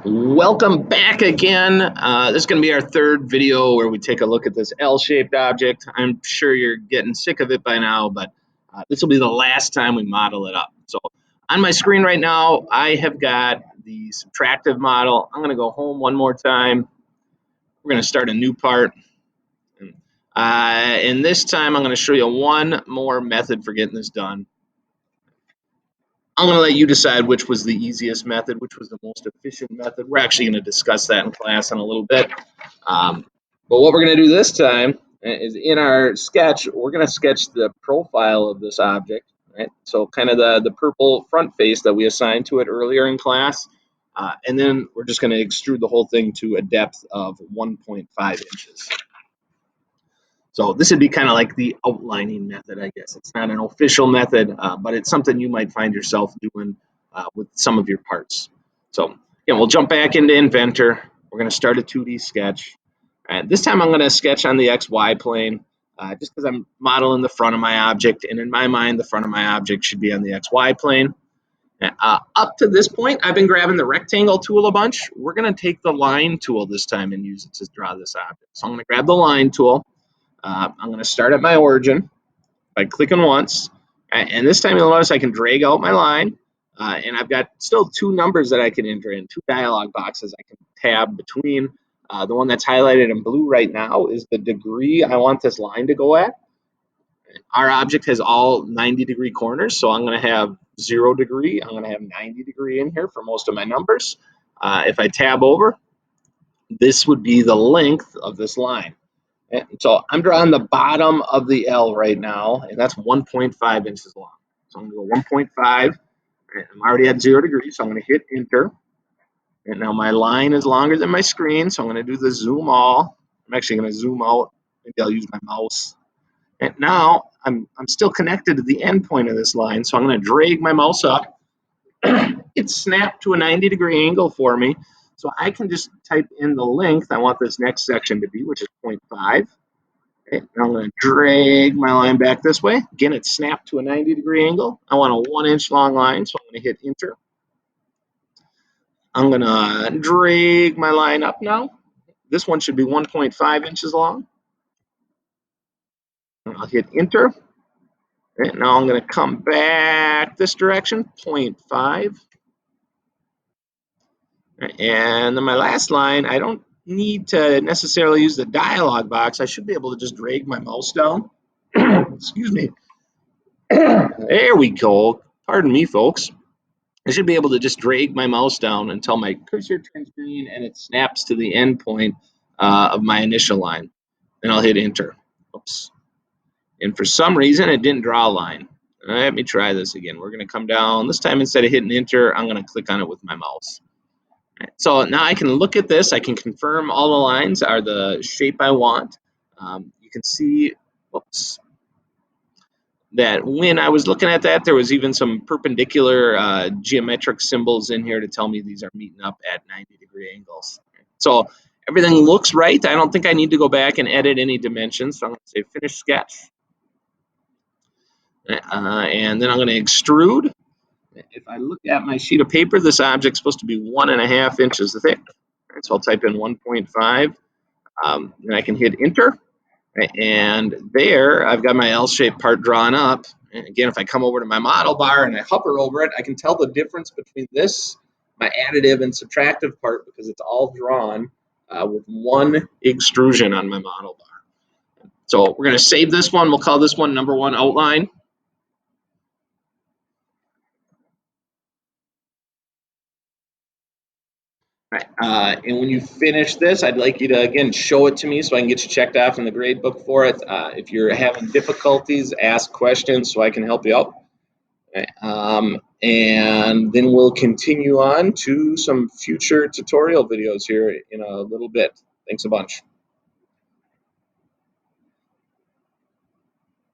Welcome back again. This is going to be our third video where we take a look at this L-shaped object. I'm sure you're getting sick of it by now, but this will be the last time we model it up. So on my screen right now, I have got the subtractive model. I'm going to go home one more time. We're going to start a new part. And this time I'm going to show you one more method for getting this done. I'm going to let you decide which was the easiest method, which was the most efficient method. We're actually going to discuss that in class in a little bit. But what we're going to do this time is in our sketch, we're going to sketch the profile of this object, right? So kind of the purple front face that we assigned to it earlier in class. And then we're just going to extrude the whole thing to a depth of 1.5 inches. So this would be kind of like the outlining method, I guess. It's not an official method, but it's something you might find yourself doing with some of your parts. So again, we'll jump back into Inventor. We're going to start a 2D sketch. And this time I'm going to sketch on the XY plane just because I'm modeling the front of my object. And in my mind, the front of my object should be on the XY plane. Up to this point, I've been grabbing the rectangle tool a bunch. We're going to take the line tool this time and use it to draw this object. So I'm going to grab the line tool. I'm going to start at my origin by clicking once. And this time you'll notice I can drag out my line. And I've got still two numbers that I can enter in, two dialog boxes I can tab between. The one that's highlighted in blue right now is the degree I want this line to go at. Our object has all 90-degree corners, so I'm going to have 0 degree. I'm going to have 90 degree in here for most of my numbers. If I tab over, this would be the length of this line. And so I'm drawing the bottom of the L right now, and that's 1.5 inches long. So I'm going to go 1.5. I'm already at 0 degrees, so I'm going to hit enter. And now my line is longer than my screen, so I'm going to do the zoom all. I'm actually going to zoom out. Maybe I'll use my mouse. And now I'm still connected to the end point of this line, so I'm going to drag my mouse up. It's snapped to a 90-degree angle for me. So I can just type in the length I want this next section to be, which is 0.5. Okay, now I'm going to drag my line back this way. Again, it's snapped to a 90-degree angle. I want a 1-inch long line, so I'm going to hit enter. I'm going to drag my line up now. This one should be 1.5 inches long. I'll hit enter. And now I'm going to come back this direction, 0.5. And then my last line, I don't need to necessarily use the dialog box. I should be able to just drag my mouse down. Excuse me. There we go. Pardon me, folks. I should be able to just drag my mouse down until my cursor turns green and it snaps to the end point of my initial line. Then I'll hit enter. Oops. And for some reason, it didn't draw a line. Let me try this again. We're going to come down. This time, instead of hitting enter, I'm going to click on it with my mouse. So now I can look at this. I can confirm all the lines are the shape I want. You can see, whoops, that when I was looking at that, there was even some perpendicular geometric symbols in here to tell me these are meeting up at 90-degree angles. So everything looks right. I don't think I need to go back and edit any dimensions. So I'm going to say finish sketch. And then I'm going to extrude. If I look at my sheet of paper, this object's supposed to be 1.5 inches thick. Right, so I'll type in 1.5, and I can hit enter. Right, and there, I've got my L-shaped part drawn up. And again, if I come over to my model bar and I hover over it, I can tell the difference between this, my additive and subtractive part, because it's all drawn with one extrusion on my model bar. So we're going to save this one. We'll call this one number 1 outline. And when you finish this, I'd like you to, again, show it to me so I can get you checked off in the grade book for it. If you're having difficulties, ask questions so I can help you out. And then we'll continue on to some future tutorial videos here in a little bit. Thanks a bunch.